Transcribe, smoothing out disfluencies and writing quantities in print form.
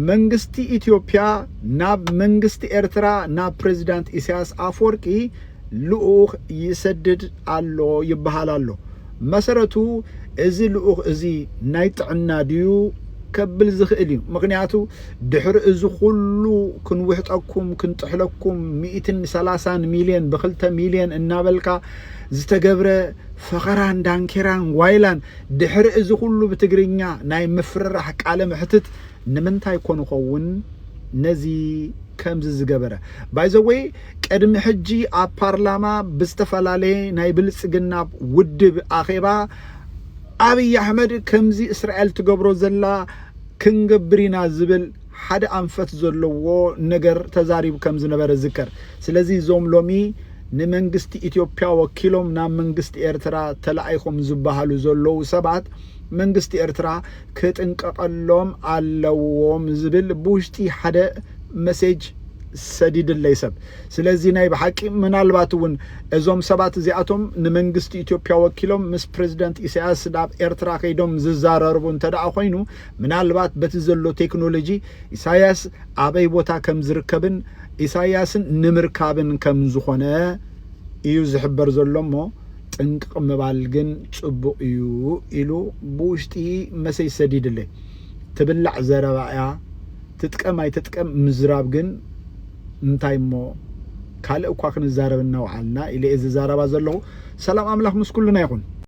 መንግስቲ ኢትዮጵያ ናብ መንግስቲ ኤርትራ ናብ ፕሬዝዳንት ኢሳያስ አፈወርቂ ልኡኽ ይሰድድ አሎ ይበሃል አሎ መሰረቱ እዚ ልኡኽ እዚ ናይ ጥዕና ድዩ ከብል ዝኽእል እዩ ምክንያቱ ድሕሪ እዚ ኩሉ ክንውሕጠኩም ክንጥሕለኩም 130 ሚልዮን ብ2 ሚልዮን እናበልካ ዝተገብረ ፈኸራን ዳንኬራን ዋይላን ድሕሪ እዚ ኩሉ ብትግርኛ ናይ ምፍርራሕ ቃለ ምሕትት ንምንታይ ኮን ኸውን ነዚ ከምዚ ዝገበረ ባይ ዘ ወይ ቀድሚ ሕጂ ኣብ ፓርላማ ብዝተፈላለየ ናይ ብልጽግና ውድብ ኣኼባ አብይ አሕመድ ከምዚ እስራኤል ትገብሮ ዘላ ክንገብሪና ዝብል ሓደ አንፈት ዘለዎ ነገር ተዛሪቡ ከም ዝነበረ ዝከር ስለዚህ ዞም ሎሚ ንመንግስቲ ኢትዮጵያ ወኪሎም ናብ መንግስቲ ኤርትራ ተላኢኹም ዝባሃሉ ዘለው ሰባት መንግስቲ ኤርትራ ከጥንቀቀሎም አለዎም ዝብል ብውሽጢ ሓደ መሴጅ ሰዲድ ለይሰብ ስለዚህ ናይ በሐቂ ምናልባቱን እዞም ሰባት እዚአቶም ንመንግስቲ ኢትዮጵያ ወኪሎም ምስ ፕሬዝዳንት ኢሳያስ ናብ ኤርትራ ከይዶም ዝዛረርቡ እንተዳ ኮይኑ ምናልባት በቲ ዘሎ ቴክኖሎጂ ኢሳያስ አበይ ቦታ ከም ዝርከብን ኢሳያስን ንምርካብን ከም ዝኾነ እዩ ዝሕበር ዘሎሞ ጥንቅቅ ምባል ግን ጽቡቅ እዩ ኢሉ ብውሽጢ መሴጅ ሰዲድ ለይ ትብላዕ ዘረባያ ትጥቀም አይትጥቀም ምዝራብ ግን እንታይ ሞ ካልእ እኳ ክንዛረብ እናውዓልና ኢለ እዚ ዛረባ ዘለዎ ሰላም አምላክ ምስ ኩልና ይኹን